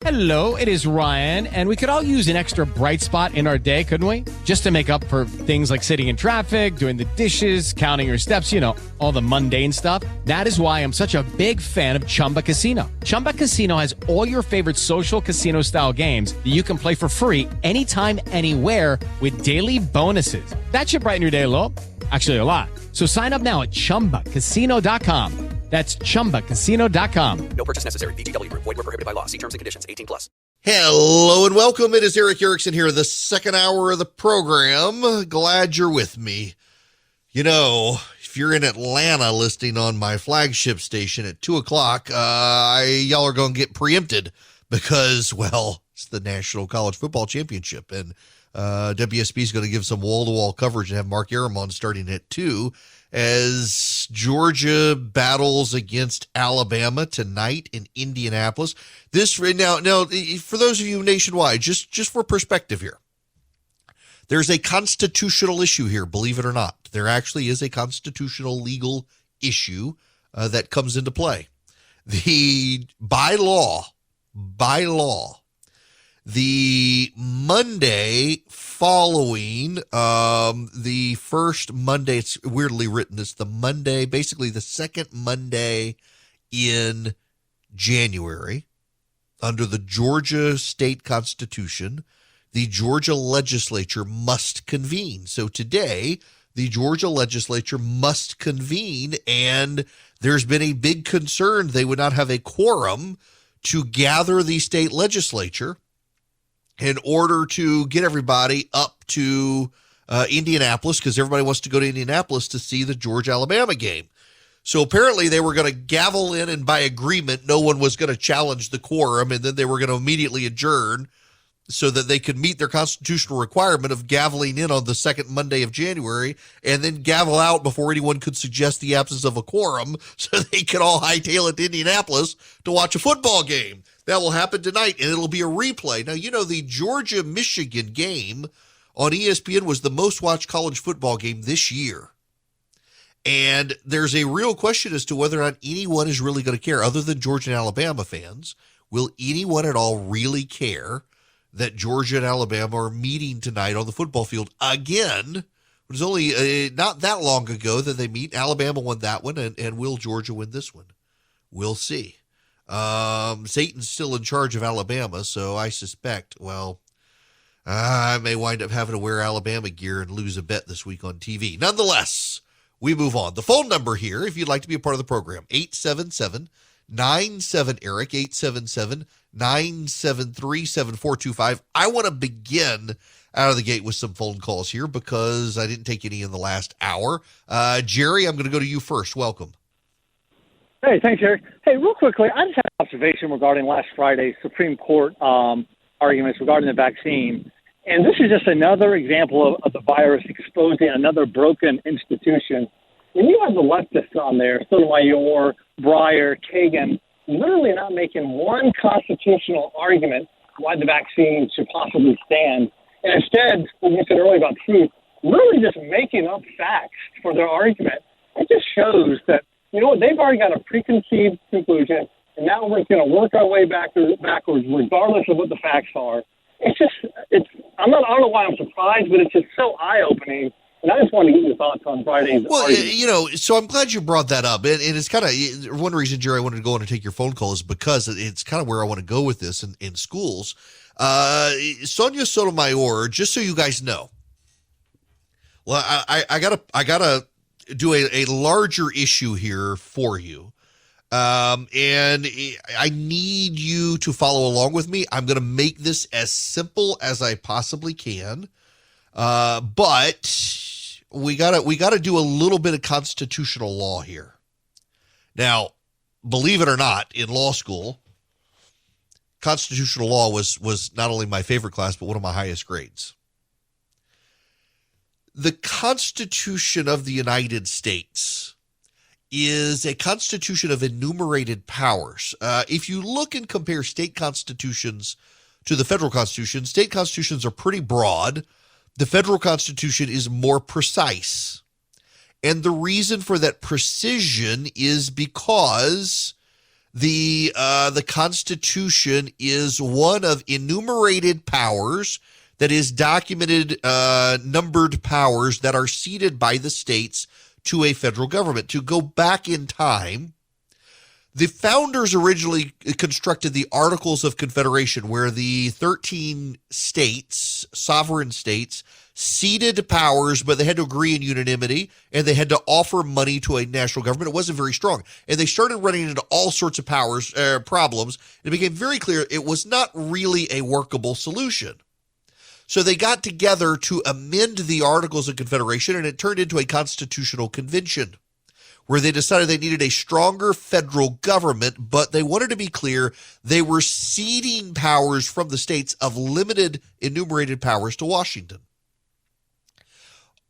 Hello, it is Ryan, and we could all use an extra bright spot in our day, couldn't we? Just to make up for things like sitting in traffic, doing the dishes, counting your steps, all the mundane stuff. That is why I'm such a big fan of Chumba Casino. Chumba Casino has all your favorite social casino-style games that you can play for free anytime, anywhere with daily bonuses. That should brighten your day a little. Actually, a lot. So sign up now at ChumbaCasino.com. That's ChumbaCasino.com. No purchase necessary. VGW Group. Void where prohibited by law. See terms and conditions. 18+. Hello and welcome. It is Eric Erickson here, the second hour of the program. Glad you're with me. If you're in Atlanta listening on my flagship station at 2 o'clock, y'all are going to get preempted because, it's the National College Football Championship. And WSB is going to give some wall-to-wall coverage and have Mark Aramon starting at 2 as Georgia battles against Alabama tonight in Indianapolis. Now, for those of you nationwide, just for perspective here, there's a constitutional issue here, believe it or not. There actually is a constitutional legal issue that comes into play. By law, the Monday following the first Monday, it's weirdly written, it's the Monday, basically the second Monday in January, under the Georgia state constitution, the Georgia legislature must convene. So today, the Georgia legislature must convene, and there's been a big concern they would not have a quorum to gather the state legislature in order to get everybody up to Indianapolis, because everybody wants to go to Indianapolis to see the Georgia-Alabama game. So apparently they were going to gavel in, and by agreement, no one was going to challenge the quorum, and then they were going to immediately adjourn so that they could meet their constitutional requirement of gaveling in on the second Monday of January and then gavel out before anyone could suggest the absence of a quorum so they could all hightail it to Indianapolis to watch a football game. That will happen tonight, and it'll be a replay. Now, the Georgia-Michigan game on ESPN was the most watched college football game this year. And there's a real question as to whether or not anyone is really going to care, other than Georgia and Alabama fans. Will anyone at all really care that Georgia and Alabama are meeting tonight on the football field again? It was only not that long ago that they meet. Alabama won that one, and will Georgia win this one? We'll see. Satan's still in charge of Alabama, so I suspect, I may wind up having to wear Alabama gear and lose a bet this week on TV. Nonetheless, we move on. The phone number here, if you'd like to be a part of the program, 877-97-ERIC, 877-973-7425. I want to begin out of the gate with some phone calls here because I didn't take any in the last hour. Jerry, I'm going to go to you first. Welcome. Hey, thanks, Eric. Hey, real quickly, I just had an observation regarding last Friday's Supreme Court arguments regarding the vaccine. And this is just another example of the virus exposing another broken institution. When you have the leftists on there, Sotomayor, Breyer, Kagan, literally not making one constitutional argument why the vaccine should possibly stand. And instead, what you said earlier about truth, really just making up facts for their argument. It just shows that, they've already got a preconceived conclusion, and now we're going to work our way backwards regardless of what the facts are. I don't know why I'm surprised, but it's just so eye-opening. And I just wanted to get your thoughts on Friday's argument. So I'm glad you brought that up. And it's kind of one reason, Jerry, I wanted to go on and take your phone call is because it's kind of where I want to go with this in schools. Sonia Sotomayor, just so you guys know, I gotta do a larger issue here for you. And I need you to follow along with me. I'm going to make this as simple as I possibly can. But we gotta do a little bit of constitutional law here. Now, believe it or not, in law school, constitutional law was not only my favorite class, but one of my highest grades. The Constitution of the United States is a constitution of enumerated powers. If you look and compare state constitutions to the federal constitution, state constitutions are pretty broad. The federal constitution is more precise. And the reason for that precision is because The Constitution is one of enumerated powers, that is documented, numbered powers that are ceded by the states to a federal government. To go back in time, the founders originally constructed the Articles of Confederation, where the 13 states, sovereign states, ceded powers, but they had to agree in unanimity, and they had to offer money to a national government. It wasn't very strong. And they started running into all sorts of problems. It became very clear it was not really a workable solution. So they got together to amend the Articles of Confederation, and it turned into a constitutional convention where they decided they needed a stronger federal government, but they wanted to be clear they were ceding powers from the states of limited enumerated powers to Washington.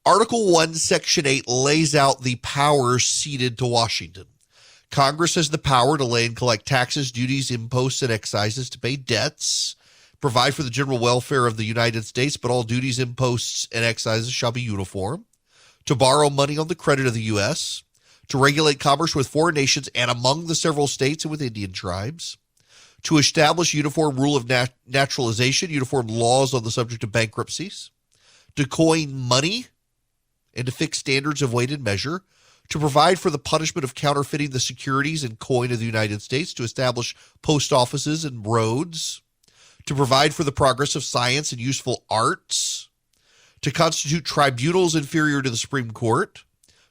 Article 1, Section 8 lays out the powers ceded to Washington. Congress has the power to lay and collect taxes, duties, imposts, and excises, to pay debts, provide for the general welfare of the United States, but all duties, imposts, and excises shall be uniform, to borrow money on the credit of the U.S., to regulate commerce with foreign nations and among the several states and with Indian tribes, to establish uniform rule of naturalization, uniform laws on the subject of bankruptcies, to coin money and to fix standards of weight and measure, to provide for the punishment of counterfeiting the securities and coin of the United States, to establish post offices and roads, to provide for the progress of science and useful arts, to constitute tribunals inferior to the Supreme Court,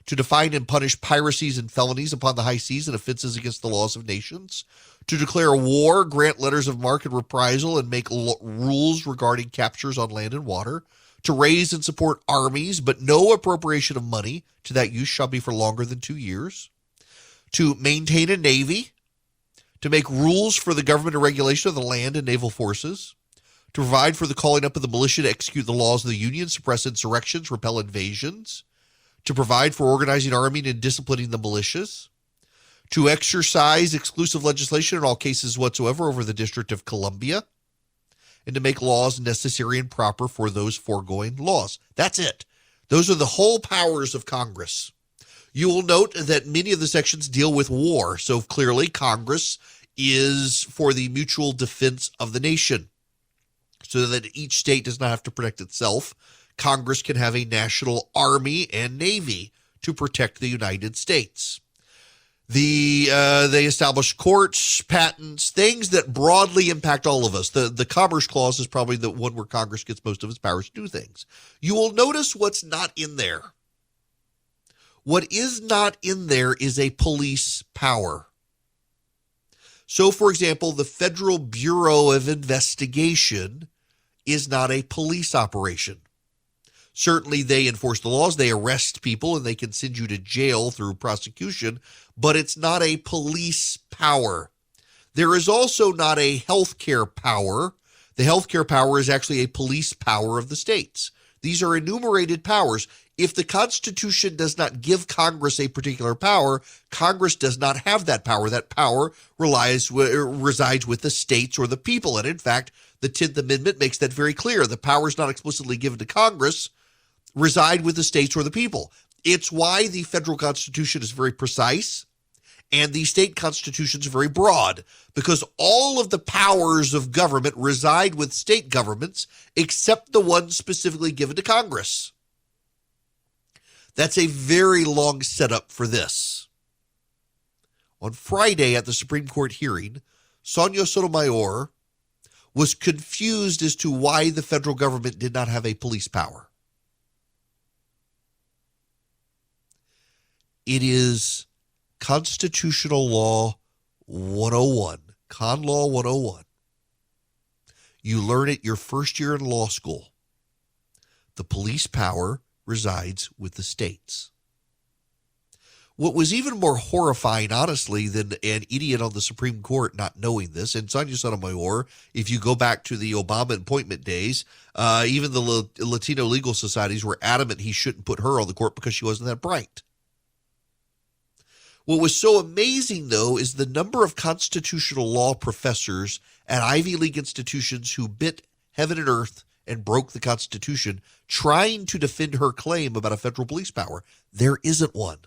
to define and punish piracies and felonies upon the high seas and offenses against the laws of nations, to declare war, grant letters of marque and reprisal, and make rules regarding captures on land and water, to raise and support armies, but no appropriation of money to that use shall be for longer than 2 years, to maintain a navy, to make rules for the government and regulation of the land and naval forces, to provide for the calling up of the militia to execute the laws of the Union, suppress insurrections, repel invasions, to provide for organizing, arming, and disciplining the militias, to exercise exclusive legislation in all cases whatsoever over the District of Columbia, and to make laws necessary and proper for those foregoing laws. That's it. Those are the whole powers of Congress. You will note that many of the sections deal with war, so clearly Congress is for the mutual defense of the nation, so that each state does not have to protect itself. Congress can have a national army and navy to protect the United States. They establish courts, patents, things that broadly impact all of us. The Commerce Clause is probably the one where Congress gets most of its powers to do things. You will notice what's not in there. What is not in there is a police power. So, for example, the Federal Bureau of Investigation is not a police operation. Certainly, they enforce the laws, they arrest people, and they can send you to jail through prosecution, but it's not a police power. There is also not a healthcare power. The healthcare power is actually a police power of the states. These are enumerated powers. If the Constitution does not give Congress a particular power, Congress does not have that power. That power resides with the states or the people. And in fact, the 10th Amendment makes that very clear. The powers not explicitly given to Congress reside with the states or the people. It's why the federal Constitution is very precise and the state constitutions are very broad, because all of the powers of government reside with state governments except the ones specifically given to Congress. That's a very long setup for this. On Friday at the Supreme Court hearing, Sonia Sotomayor was confused as to why the federal government did not have a police power. It is Constitutional Law 101, Con Law 101. You learn it your first year in law school. The police power resides with the states. What was even more horrifying, honestly, than an idiot on the Supreme Court not knowing this, and Sonia Sotomayor, if you go back to the Obama appointment days, even the Latino legal societies were adamant he shouldn't put her on the court because she wasn't that bright. What was so amazing, though, is the number of constitutional law professors at Ivy League institutions who bit heaven and earth and broke the Constitution trying to defend her claim about a federal police power. There isn't one.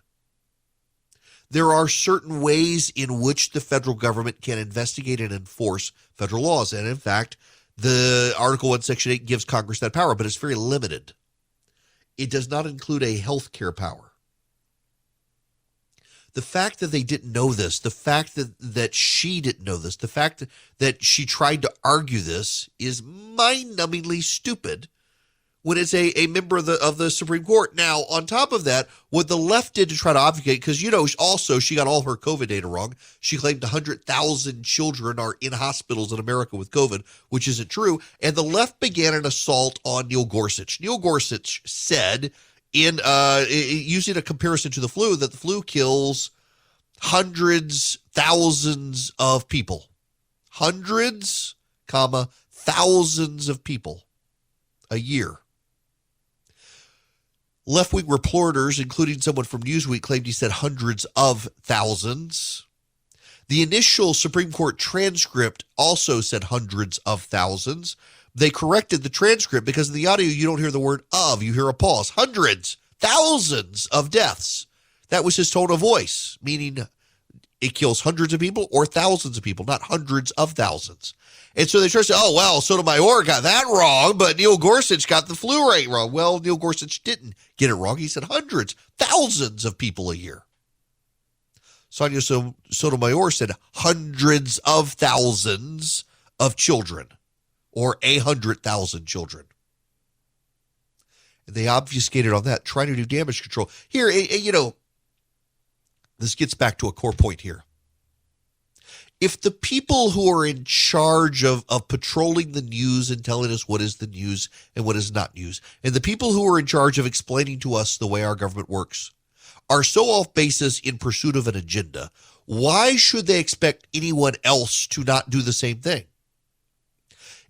there are certain ways in which the federal government can investigate and enforce federal laws. And in fact, the Article 1, Section 8 gives Congress that power, but it's very limited. It does not include a health care power. The fact that they didn't know this, the fact that she didn't know this, the fact that she tried to argue this is mind-numbingly stupid when it's a member of the Supreme Court. Now, on top of that, what the left did to try to obfuscate, because, also she got all her COVID data wrong. She claimed 100,000 children are in hospitals in America with COVID, which isn't true. And the left began an assault on Neil Gorsuch. Neil Gorsuch said, using a comparison to the flu, that the flu kills hundreds, thousands of people. Hundreds, thousands of people a year. Left-wing reporters, including someone from Newsweek, claimed he said hundreds of thousands. The initial Supreme Court transcript also said hundreds of thousands. They corrected the transcript because in the audio you don't hear the word of, you hear a pause. Hundreds, thousands of deaths. That was his tone of voice, meaning it kills hundreds of people or thousands of people, not hundreds of thousands. And so they try to say, oh, well, Sotomayor got that wrong, but Neil Gorsuch got the flu rate wrong. Well, Neil Gorsuch didn't get it wrong. He said hundreds, thousands of people a year. Sonia Sotomayor said hundreds of thousands of children, or 100,000 children. And they obfuscated on that, trying to do damage control. Here, this gets back to a core point here. If the people who are in charge of patrolling the news and telling us what is the news and what is not news, and the people who are in charge of explaining to us the way our government works, are so off basis in pursuit of an agenda, why should they expect anyone else to not do the same thing?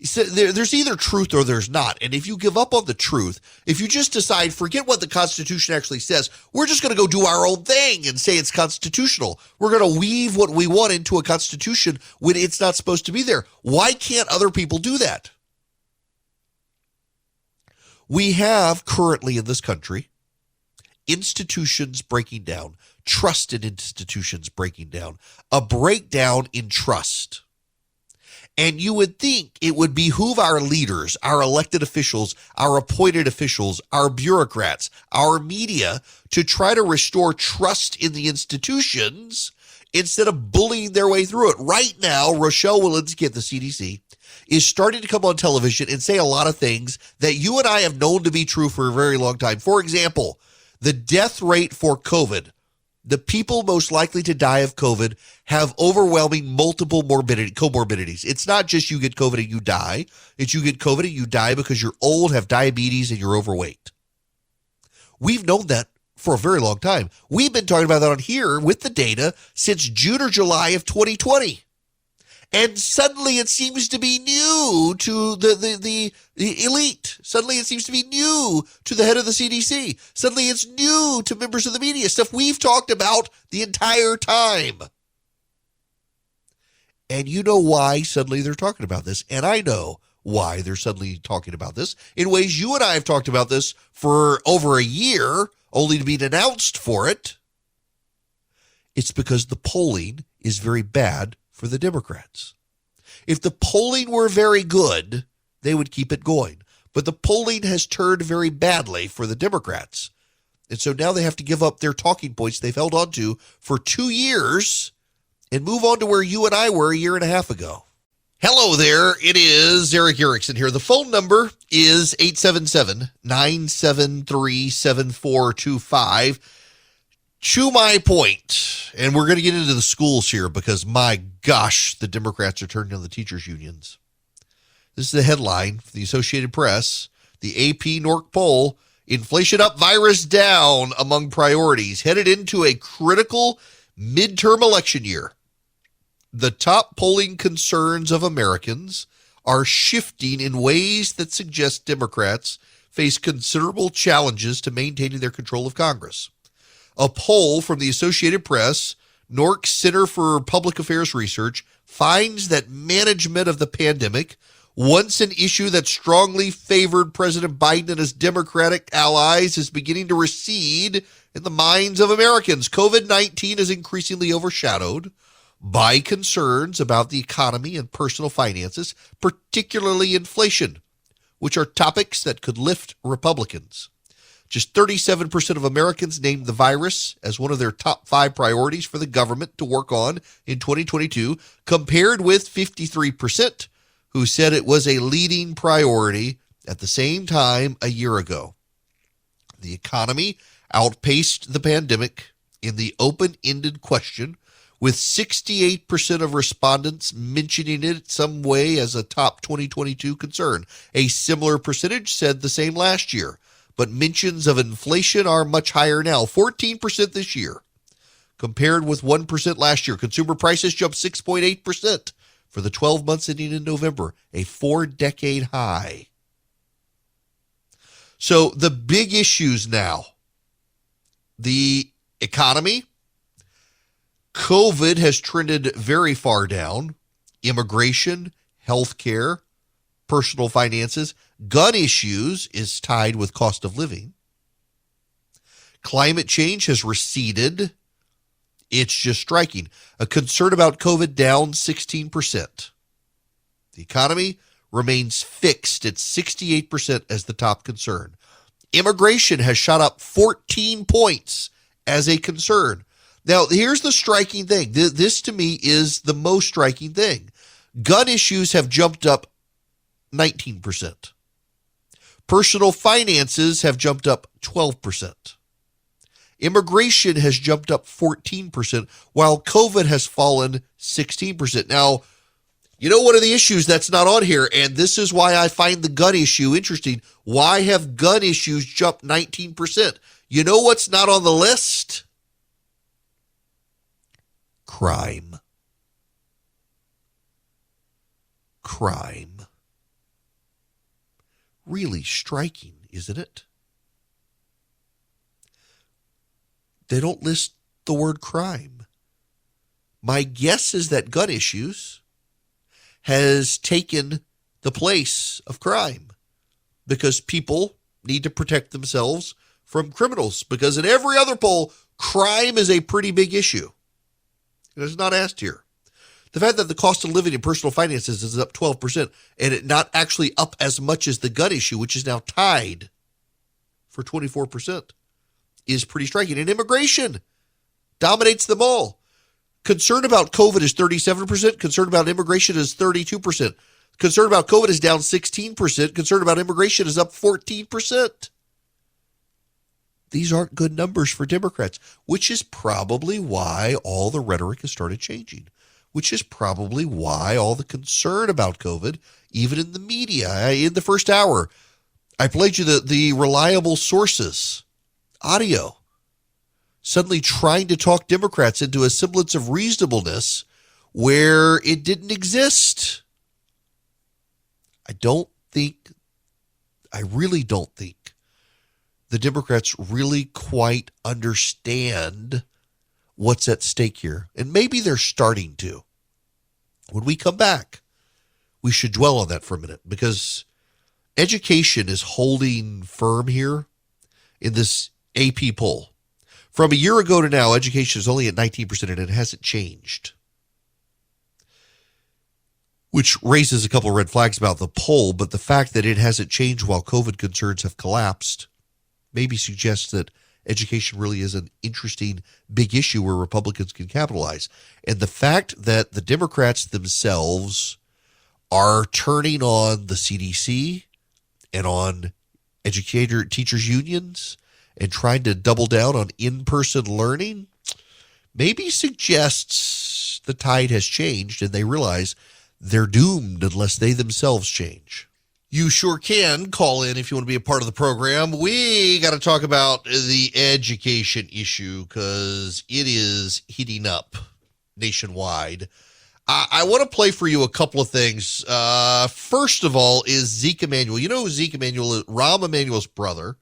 So there's either truth or there's not. And if you give up on the truth, if you just decide, forget what the Constitution actually says, we're just going to go do our own thing and say it's constitutional. We're going to weave what we want into a constitution when it's not supposed to be there. Why can't other people do that? We have currently in this country institutions breaking down, trusted institutions breaking down, a breakdown in trust. And you would think it would behoove our leaders, our elected officials, our appointed officials, our bureaucrats, our media to try to restore trust in the institutions instead of bullying their way through it. Right now, Rochelle Walensky at the CDC is starting to come on television and say a lot of things that you and I have known to be true for a very long time. For example, the death rate for COVID. The people most likely to die of COVID have overwhelming multiple comorbidities. It's not just you get COVID and you die. It's you get COVID and you die because you're old, have diabetes, and you're overweight. We've known that for a very long time. We've been talking about that on here with the data since June or July of 2020. And suddenly it seems to be new to the elite. Suddenly it seems to be new to the head of the CDC. Suddenly it's new to members of the media, stuff we've talked about the entire time. And you know why suddenly they're talking about this. And I know why they're suddenly talking about this in ways you and I have talked about this for over a year, only to be denounced for it. It's because the polling is very bad for the Democrats. If the polling were very good, they would keep it going. But the polling has turned very badly for the Democrats. And so now they have to give up their talking points they've held on to for 2 years and move on to where you and I were a year and a half ago. Hello there. It is Eric Erickson here. The phone number is 877-973-7425. To my point, and we're going to get into the schools here because, my gosh, the Democrats are turning on the teachers' unions. This is the headline from the Associated Press. The AP NORC poll, inflation up, virus down among priorities, headed into a critical midterm election year. The top polling concerns of Americans are shifting in ways that suggest Democrats face considerable challenges to maintaining their control of Congress. A poll from the Associated Press, NORC Center for Public Affairs Research, finds that management of the pandemic, once an issue that strongly favored President Biden and his Democratic allies, is beginning to recede in the minds of Americans, COVID-19 is increasingly overshadowed by concerns about the economy and personal finances, particularly inflation, which are topics that could lift Republicans. Just 37% of Americans named the virus as one of their top 5 priorities for the government to work on in 2022, compared with 53% who said it was a leading priority at the same time a year ago. The economy outpaced the pandemic in the open-ended question, with 68% of respondents mentioning it some way as a top 2022 concern. A similar percentage said the same last year, but mentions of inflation are much higher now, 14% this year, compared with 1% last year. Consumer prices jumped 6.8% for the 12 months ending in November, a 4-decade high. So the big issues now, the economy, COVID has trended very far down, immigration, healthcare, personal finances, gun issues is tied with cost of living. Climate change has receded. It's just striking. A concern about COVID down 16%. The economy remains fixed at 68% as the top concern. Immigration has shot up 14 points as a concern. Now, here's the striking thing. This, to me, is the most striking thing. Gun issues have jumped up 19%. Personal finances have jumped up 12%. Immigration has jumped up 14%, while COVID has fallen 16%. Now, you know one of the issues that's not on here, and this is why I find the gun issue interesting. Why have gun issues jumped 19%? You know what's not on the list? Crime. Crime. Really striking, isn't it? They don't list the word crime. My guess is that gun issues has taken the place of crime because people need to protect themselves from criminals, because in every other poll, crime is a pretty big issue. It is not asked here. The fact that the cost of living and personal finances is up 12% and it not actually up as much as the gun issue, which is now tied for 24%, is pretty striking. And immigration dominates them all. Concern about COVID is 37%. Concern about immigration is 32%. Concern about COVID is down 16%. Concern about immigration is up 14%. These aren't good numbers for Democrats, which is probably why all the rhetoric has started changing, which is probably why all the concern about COVID, even in the media, in the first hour, I played you the reliable sources, audio, suddenly trying to talk Democrats into a semblance of reasonableness where it didn't exist. I really don't think the Democrats really quite understand what's at stake here. And maybe they're starting to. When we come back, we should dwell on that for a minute, because education is holding firm here in this AP poll. From a year ago to now, education is only at 19% and it hasn't changed, which raises a couple of red flags about the poll. But the fact that it hasn't changed while COVID concerns have collapsed maybe suggests that education really is an interesting big issue where Republicans can capitalize. And the fact that the Democrats themselves are turning on the CDC and on teachers unions and trying to double down on in-person learning maybe suggests the tide has changed and they realize they're doomed unless they themselves change. You sure can call in if you want to be a part of the program. We got to talk about the education issue because it is heating up nationwide. I want to play for you a couple of things. First of all is Zeke Emanuel. You know who Zeke Emanuel is? Rahm Emanuel's brother.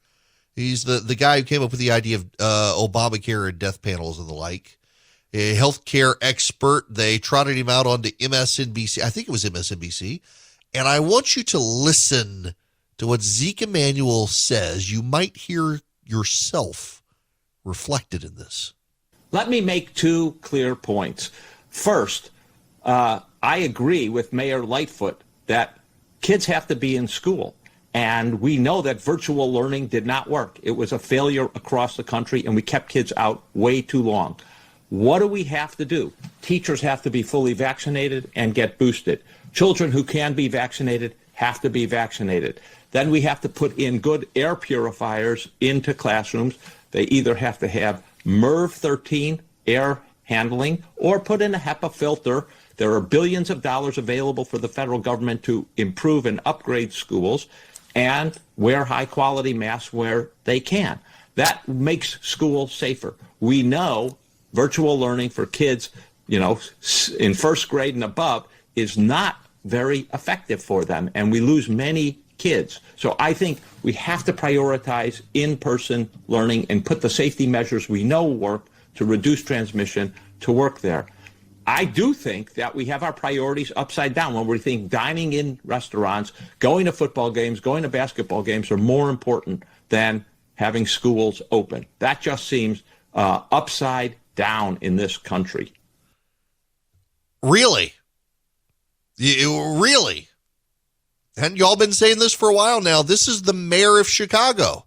He's the guy who came up with the idea of Obamacare and death panels and the like. A healthcare expert. They trotted him out onto MSNBC. I think it was MSNBC. And I want you to listen to what Zeke Emanuel says. You might hear yourself reflected in this. Let me make two clear points. First, I agree with Mayor Lightfoot that kids have to be in school. And we know that virtual learning did not work. It was a failure across the country, and we kept kids out way too long. What do we have to do? Teachers have to be fully vaccinated and get boosted. Children who can be vaccinated have to be vaccinated. Then we have to put in good air purifiers into classrooms. They either have to have MERV 13 air handling or put in a HEPA filter. There are billions of dollars available for the federal government to improve and upgrade schools and wear high quality masks where they can. That makes schools safer. We know virtual learning for kids, in first grade and above is not very effective for them, and we lose many kids. So I think we have to prioritize in-person learning and put the safety measures we know work to reduce transmission to work there. I do think that we have our priorities upside down when we think dining in restaurants, going to football games, going to basketball games are more important than having schools open. That just seems upside down in this country. Really? Really? And y'all been saying this for a while now. This is the mayor of Chicago.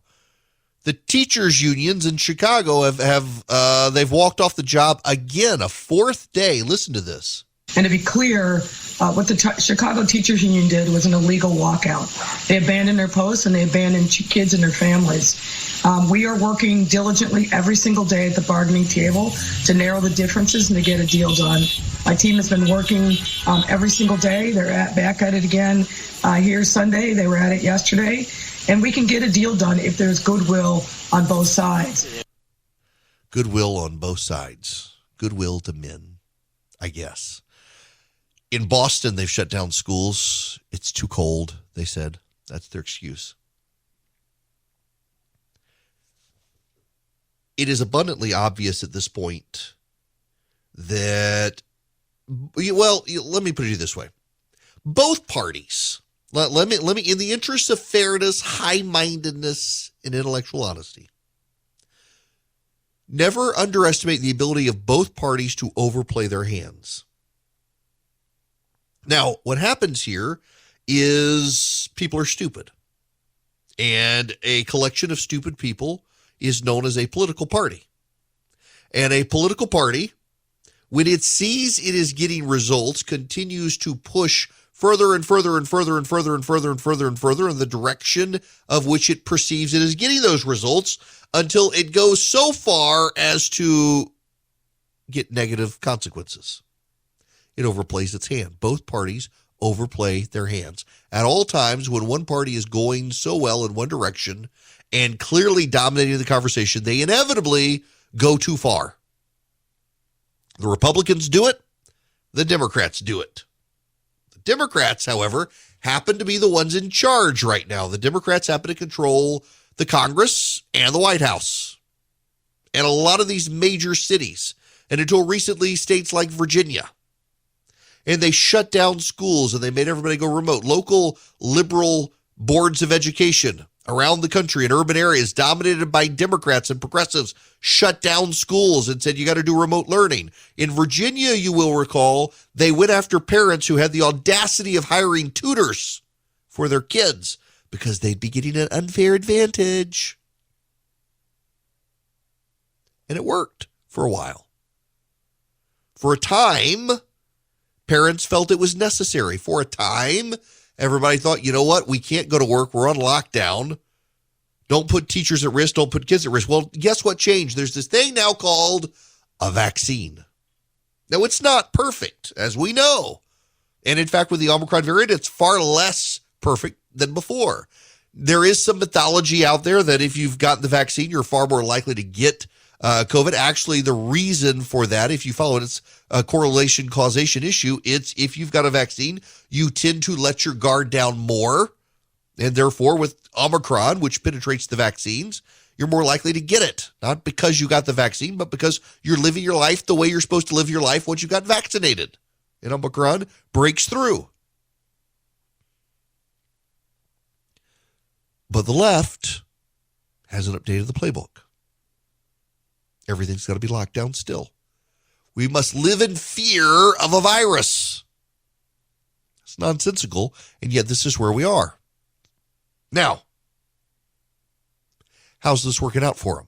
The teachers unions in Chicago have they've walked off the job again, a fourth day. Listen to this. And to be clear, what the Chicago Teachers Union did was an illegal walkout. They abandoned their posts and they abandoned kids and their families. We are working diligently every single day at the bargaining table to narrow the differences and to get a deal done. My team has been working every single day. They're back at it again here Sunday. They were at it yesterday. And we can get a deal done if there's goodwill on both sides. Goodwill on both sides. Goodwill to men, I guess. In Boston, they've shut down schools. It's too cold, they said. That's their excuse. It is abundantly obvious at this point that, well, let me put it this way. Both parties, let me, in the interest of fairness, high-mindedness, and intellectual honesty, never underestimate the ability of both parties to overplay their hands. Now, what happens here is people are stupid. And a collection of stupid people is known as a political party. And a political party, when it sees it is getting results, continues to push further and further and further and further and further and further and further in the direction of which it perceives it is getting those results until it goes so far as to get negative consequences. It overplays its hand. Both parties overplay their hands. At all times, when one party is going so well in one direction and clearly dominating the conversation, they inevitably go too far. The Republicans do it. The Democrats do it. The Democrats, however, happen to be the ones in charge right now. The Democrats happen to control the Congress and the White House and a lot of these major cities, and until recently, states like Virginia. And they shut down schools and they made everybody go remote. Local liberal boards of education around the country in urban areas dominated by Democrats and progressives shut down schools and said, you got to do remote learning. In Virginia, you will recall, they went after parents who had the audacity of hiring tutors for their kids because they'd be getting an unfair advantage. And it worked for a while. For a time, parents felt it was necessary. For a time, everybody thought, you know what? We can't go to work. We're on lockdown. Don't put teachers at risk. Don't put kids at risk. Well, guess what changed? There's this thing now called a vaccine. Now, it's not perfect, as we know. And in fact, with the Omicron variant, it's far less perfect than before. There is some mythology out there that if you've gotten the vaccine, you're far more likely to get COVID. Actually, the reason for that, if you follow it, it's a correlation causation issue. It's if you've got a vaccine, you tend to let your guard down more. And therefore, with Omicron, which penetrates the vaccines, you're more likely to get it. Not because you got the vaccine, but because you're living your life the way you're supposed to live your life once you got vaccinated. And Omicron breaks through. But the left hasn't updated the playbook. everything's got to be locked down still. We must live in fear of a virus. It's nonsensical, and yet this is where we are. Now, how's this working out for them?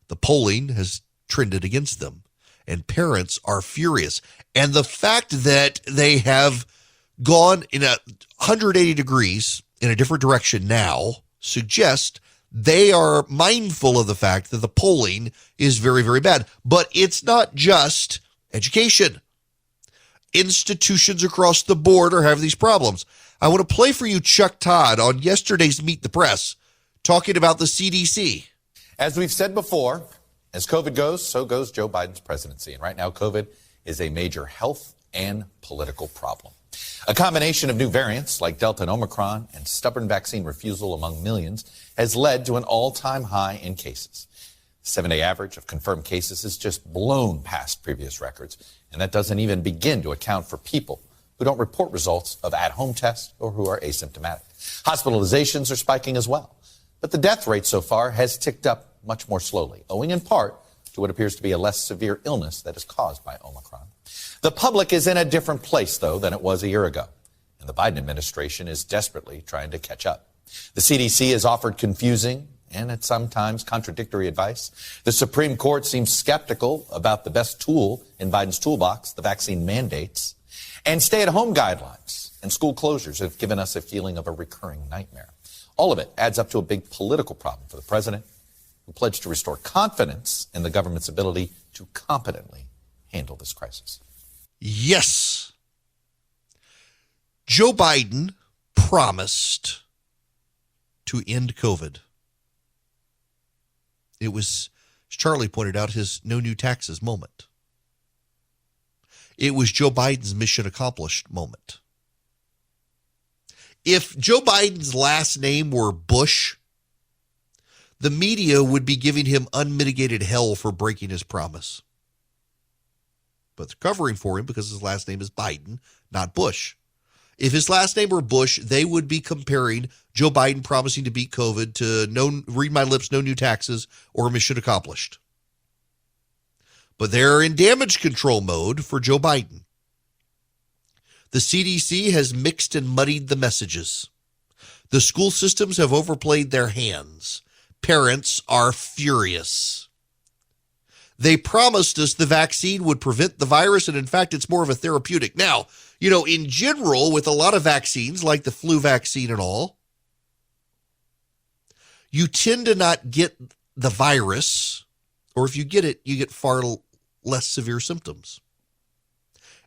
The polling has trended against them, and parents are furious. And the fact that they have gone in 180 degrees in a different direction now suggests they are mindful of the fact that the polling is very, very bad. But it's not just education. Institutions across the board are having these problems. I want to play for you Chuck Todd on yesterday's Meet the Press talking about the CDC. As we've said before, as COVID goes, so goes Joe Biden's presidency. And right now, COVID is a major health and political problem. A combination of new variants like Delta and Omicron and stubborn vaccine refusal among millions has led to an all-time high in cases. The 7-day average of confirmed cases has just blown past previous records, and that doesn't even begin to account for people who don't report results of at-home tests or who are asymptomatic. Hospitalizations are spiking as well, but the death rate so far has ticked up much more slowly, owing in part to what appears to be a less severe illness that is caused by Omicron. The public is in a different place, though, than it was a year ago, and the Biden administration is desperately trying to catch up. The CDC has offered confusing and at sometimes contradictory advice. The Supreme Court seems skeptical about the best tool in Biden's toolbox, the vaccine mandates. And stay-at-home guidelines and school closures have given us a feeling of a recurring nightmare. All of it adds up to a big political problem for the president, who pledged to restore confidence in the government's ability to competently handle this crisis. Yes. Joe Biden promised to end COVID. It was, as Charlie pointed out, his no new taxes moment. It was Joe Biden's mission accomplished moment. If Joe Biden's last name were Bush, the media would be giving him unmitigated hell for breaking his promise. But they're covering for him because his last name is Biden, not Bush. If his last name were Bush, they would be comparing Joe Biden promising to beat COVID to no, read my lips, no new taxes, or mission accomplished. But they're in damage control mode for Joe Biden. The CDC has mixed and muddied the messages. The school systems have overplayed their hands. Parents are furious. They promised us the vaccine would prevent the virus, and in fact, it's more of a therapeutic. Now, in general, with a lot of vaccines, like the flu vaccine and all, you tend to not get the virus, or if you get it, you get far less severe symptoms.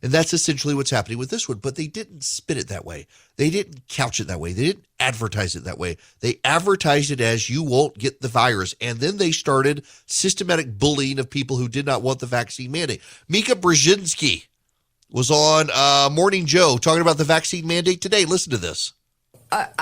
And that's essentially what's happening with this one. But they didn't spin it that way. They didn't couch it that way. They didn't advertise it that way. They advertised it as you won't get the virus. And then they started systematic bullying of people who did not want the vaccine mandate. Mika Brzezinski was on Morning Joe talking about the vaccine mandate today. Listen to this.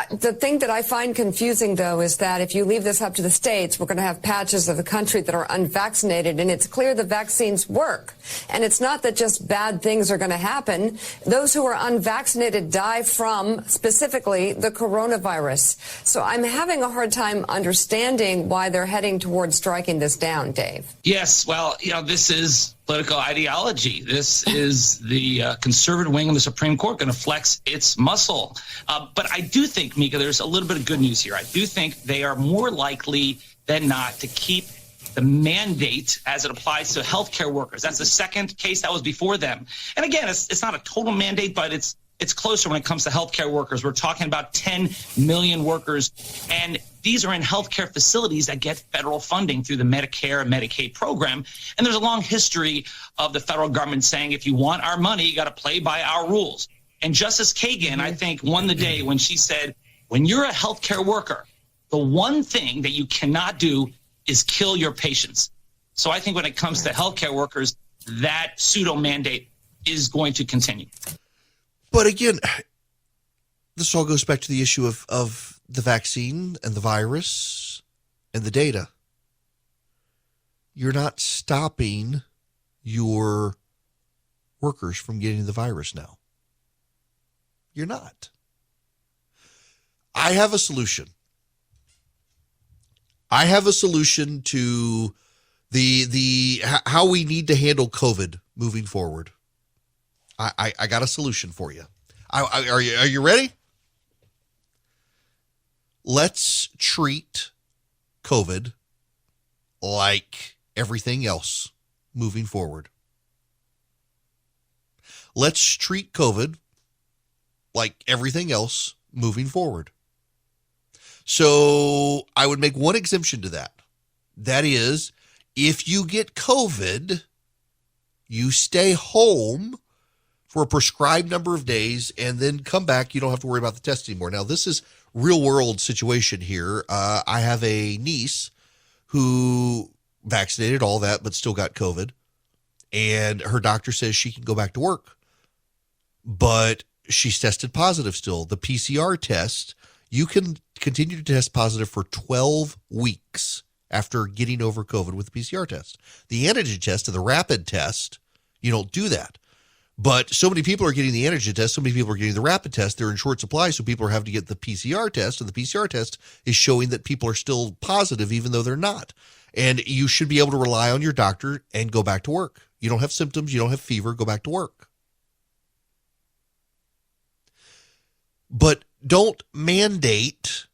The thing that I find confusing, though, is that if you leave this up to the states, we're going to have patches of the country that are unvaccinated, and it's clear the vaccines work. And it's not that just bad things are going to happen. Those who are unvaccinated die from, specifically, the coronavirus. So I'm having a hard time understanding why they're heading towards striking this down, Dave. Yes, well, this is political ideology. This is the conservative wing of the Supreme Court going to flex its muscle. But I do think, Mika, there's a little bit of good news here. I do think they are more likely than not to keep the mandate as it applies to healthcare workers. That's the second case that was before them. And again, it's not a total mandate, but it's closer when it comes to healthcare workers. We're talking about 10 million workers, and these are in healthcare facilities that get federal funding through the Medicare and Medicaid program. And there's a long history of the federal government saying, if you want our money, you got to play by our rules. And Justice Kagan, I think, won the day when she said, when you're a healthcare worker, the one thing that you cannot do is kill your patients. So I think when it comes to healthcare workers, that pseudo mandate is going to continue. But again, this all goes back to the issue of the vaccine and the virus and the data. You're not stopping your workers from getting the virus now. You're not. I have a solution. I have a solution to How we need to handle COVID moving forward. I got a solution for you. Are you ready? Let's treat COVID like everything else moving forward. Let's treat COVID like everything else moving forward. So I would make one exemption to that. That is, if you get COVID, you stay home for a prescribed number of days and then come back. You don't have to worry about the test anymore. Now, this is real world situation here. I have a niece who vaccinated, all that, but still got COVID. And her doctor says she can go back to work. But she's tested positive still. The PCR test, you can continue to test positive for 12 weeks after getting over COVID with the PCR test. The antigen test and the rapid test, you don't do that. But so many people are getting the antigen test, so many people are getting the rapid test. They're in short supply, so people are having to get the PCR test, and the PCR test is showing that people are still positive even though they're not. And you should be able to rely on your doctor and go back to work. You don't have symptoms, you don't have fever, go back to work. But don't mandate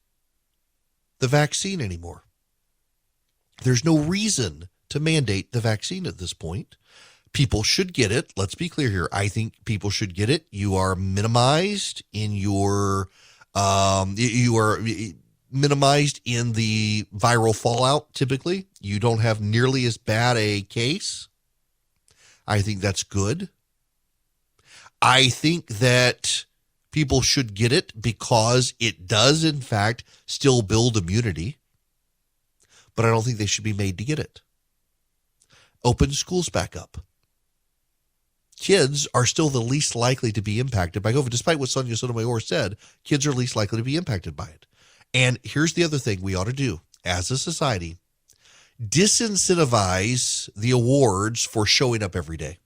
the vaccine anymore. There's no reason to mandate the vaccine at this point. People should get it. Let's be clear here. I think people should get it. You are minimized in your, minimized in the viral fallout. Typically, you don't have nearly as bad a case. I think that's good. I think that people should get it because it does, in fact, still build immunity. But I don't think they should be made to get it. Open schools back up. Kids are still the least likely to be impacted by COVID. Despite what Sonia Sotomayor said, kids are least likely to be impacted by it. And here's the other thing we ought to do as a society. Disincentivize the awards for showing up every day.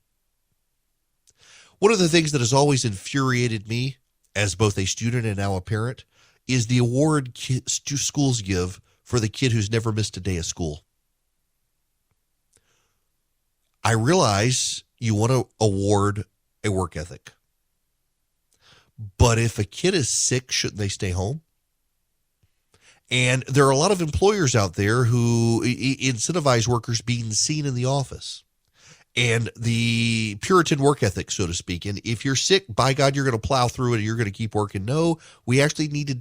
One of the things that has always infuriated me as both a student and now a parent is the award schools give for the kid who's never missed a day of school. I realize you want to award a work ethic. But if a kid is sick, shouldn't they stay home? And there are a lot of employers out there who incentivize workers being seen in the office. And the Puritan work ethic, so to speak. And if you're sick, by God, you're going to plow through it and you're going to keep working. No, we actually need to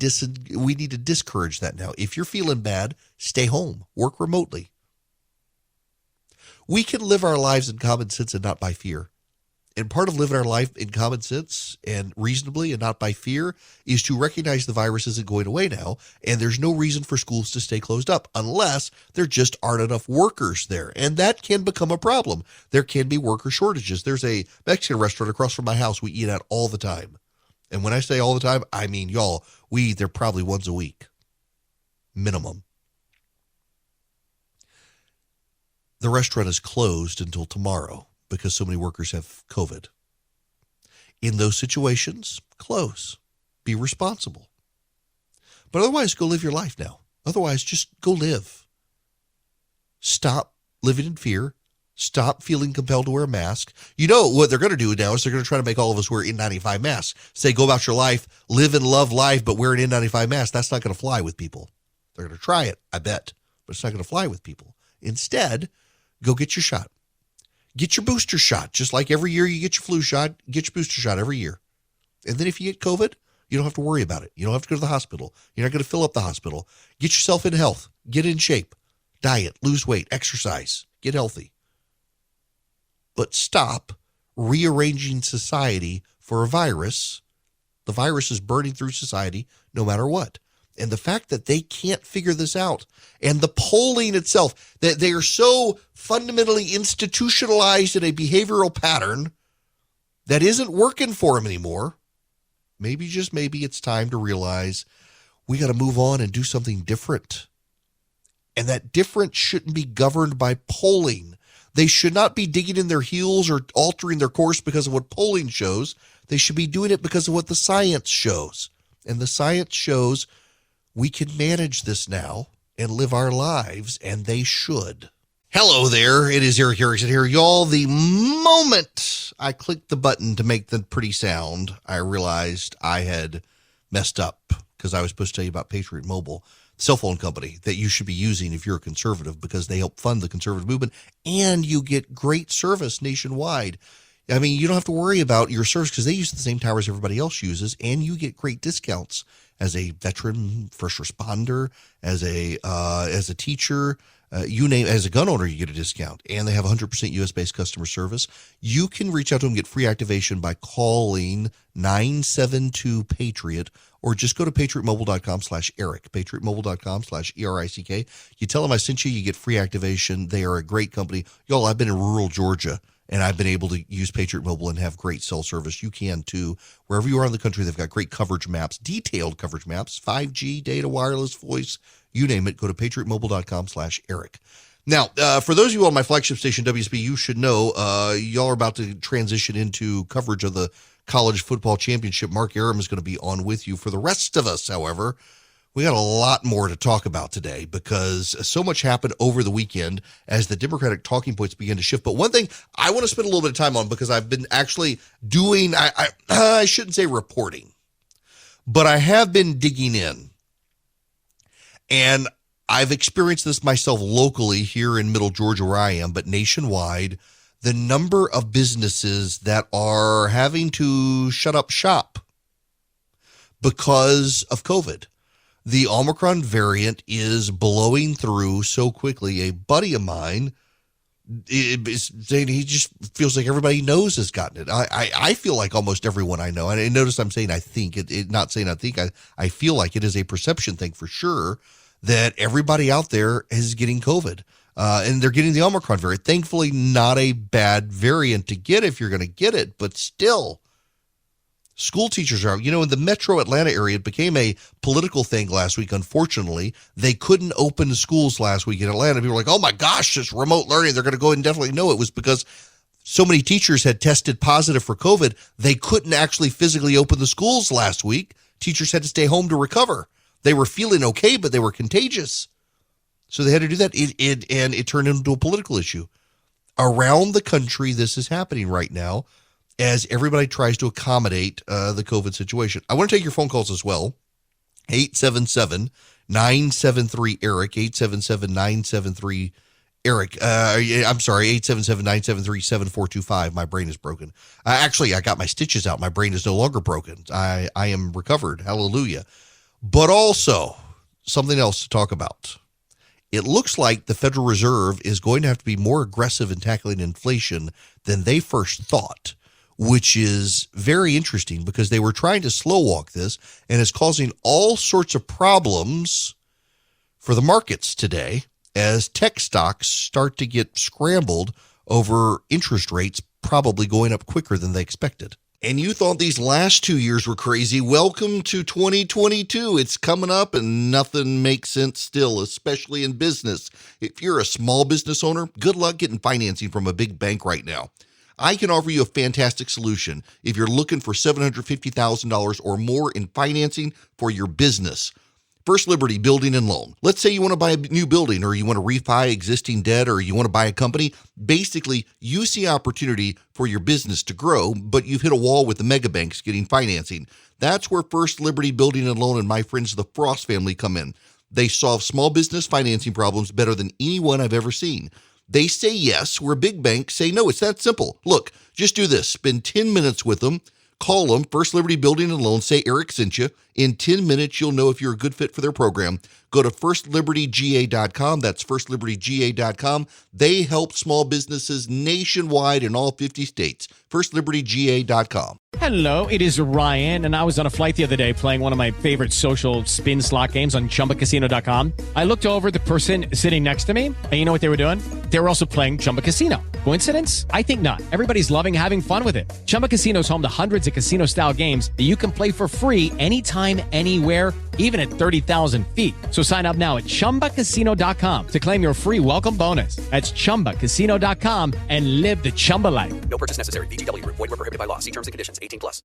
discourage that now. If you're feeling bad, stay home, work remotely. We can live our lives in common sense and not by fear. And part of living our life in common sense and reasonably and not by fear is to recognize the virus isn't going away now, and there's no reason for schools to stay closed up unless there just aren't enough workers there. And that can become a problem. There can be worker shortages. There's a Mexican restaurant across from my house we eat at all the time. And when I say all the time, I mean, y'all, we eat there probably once a week. Minimum. The restaurant is closed until tomorrow because so many workers have COVID. In those situations, close. Be responsible. But otherwise, go live your life now. Otherwise, just go live. Stop living in fear. Stop feeling compelled to wear a mask. You know what they're going to do now is they're going to try to make all of us wear N95 masks. Say, go about your life, live and love life, but wear an N95 mask. That's not going to fly with people. They're going to try it, I bet, but it's not going to fly with people. Instead, go get your shot. Get your booster shot. Just like every year you get your flu shot, get your booster shot every year. And then if you get COVID, you don't have to worry about it. You don't have to go to the hospital. You're not going to fill up the hospital. Get yourself in health. Get in shape. Diet, lose weight, exercise, get healthy. But stop rearranging society for a virus. The virus is burning through society no matter what. And the fact that they can't figure this out, and the polling itself, that they are so fundamentally institutionalized in a behavioral pattern that isn't working for them anymore, maybe, just maybe, it's time to realize we got to move on and do something different. And that different shouldn't be governed by polling. They should not be digging in their heels or altering their course because of what polling shows. They should be doing it because of what the science shows. And the science shows we can manage this now and live our lives, and they should. Hello there. It is Eric Erickson here. Y'all, the moment I clicked the button to make the pretty sound, I realized I had messed up because I was supposed to tell you about Patriot Mobile, the cell phone company that you should be using if you're a conservative because they help fund the conservative movement and you get great service nationwide. I mean, you don't have to worry about your service because they use the same towers everybody else uses, and you get great discounts as a veteran, first responder, as a teacher. You name as a gun owner, you get a discount, and they have 100% U.S.-based customer service. You can reach out to them, get free activation by calling 972-PATRIOT, or just go to patriotmobile.com/Eric, patriotmobile.com/ERICK. You tell them I sent you, you get free activation. They are a great company. Y'all, I've been in rural Georgia, and I've been able to use Patriot Mobile and have great cell service. You can, too. Wherever you are in the country, they've got great coverage maps, detailed coverage maps, 5G, data, wireless, voice, you name it. Go to patriotmobile.com/Eric. Now, for those of you on my flagship station, WSB, you should know y'all are about to transition into coverage of the college football championship. Mark Aram is going to be on with you. For the rest of us, however, we got a lot more to talk about today because so much happened over the weekend as the Democratic talking points began to shift. But one thing I want to spend a little bit of time on because I've been actually doing, I shouldn't say reporting, but I have been digging in. And I've experienced this myself locally here in Middle Georgia where I am, but nationwide, the number of businesses that are having to shut up shop because of COVID. The Omicron variant is blowing through so quickly. A buddy of mine is saying he just feels like everybody he knows has gotten it. I feel like almost everyone I know, and notice I'm saying I think, not saying I think, I feel like it is a perception thing for sure that everybody out there is getting COVID. And they're getting the Omicron variant. Thankfully, not a bad variant to get if you're going to get it, but still. School teachers are, in the metro Atlanta area, it became a political thing last week. Unfortunately, they couldn't open the schools last week in Atlanta. People were like, oh my gosh, this remote learning, they're going to go indefinitely. No, it was because so many teachers had tested positive for COVID. They couldn't actually physically open the schools last week. Teachers had to stay home to recover. They were feeling okay, but they were contagious. So they had to do that. And it turned into a political issue. Around the country, this is happening right now as everybody tries to accommodate the COVID situation. I want to take your phone calls as well. 877-973-ERIC, 877-973-ERIC. I'm sorry, 877-973-7425. My brain is broken. Actually, I got my stitches out. My brain is no longer broken. I am recovered. Hallelujah. But also, something else to talk about. It looks like the Federal Reserve is going to have to be more aggressive in tackling inflation than they first thought, which is very interesting because they were trying to slow walk this and is causing all sorts of problems for the markets today as tech stocks start to get scrambled over interest rates probably going up quicker than they expected. And you thought these last 2 years were crazy. Welcome to 2022. It's coming up and nothing makes sense still, especially in business. If you're a small business owner, good luck getting financing from a big bank right now. I can offer you a fantastic solution if you're looking for $750,000 or more in financing for your business. First Liberty Building and Loan. Let's say you want to buy a new building or you want to refi existing debt or you want to buy a company. Basically, you see opportunity for your business to grow, but you've hit a wall with the mega banks getting financing. That's where First Liberty Building and Loan and my friends the Frost family come in. They solve small business financing problems better than anyone I've ever seen. They say yes, where big banks say no. It's that simple. Look, just do this. Spend 10 minutes with them. Call them, First Liberty Building and Loan. Say Eric sent you. In 10 minutes, you'll know if you're a good fit for their program. Go to firstlibertyga.com. That's firstlibertyga.com. They help small businesses nationwide in all 50 states. firstlibertyga.com. Hello, it is Ryan, and I was on a flight the other day playing one of my favorite social spin slot games on ChumbaCasino.com. I looked over at the person sitting next to me, and you know what they were doing? They were also playing Chumba Casino. Coincidence? I think not. Everybody's loving having fun with it. Chumba Casino is home to hundreds of casino-style games that you can play for free anytime, anywhere, even at 30,000 feet. So sign up now at ChumbaCasino.com to claim your free welcome bonus. That's ChumbaCasino.com and live the Chumba life. No purchase necessary. VGW. Void where prohibited by law. See terms and conditions. 18+.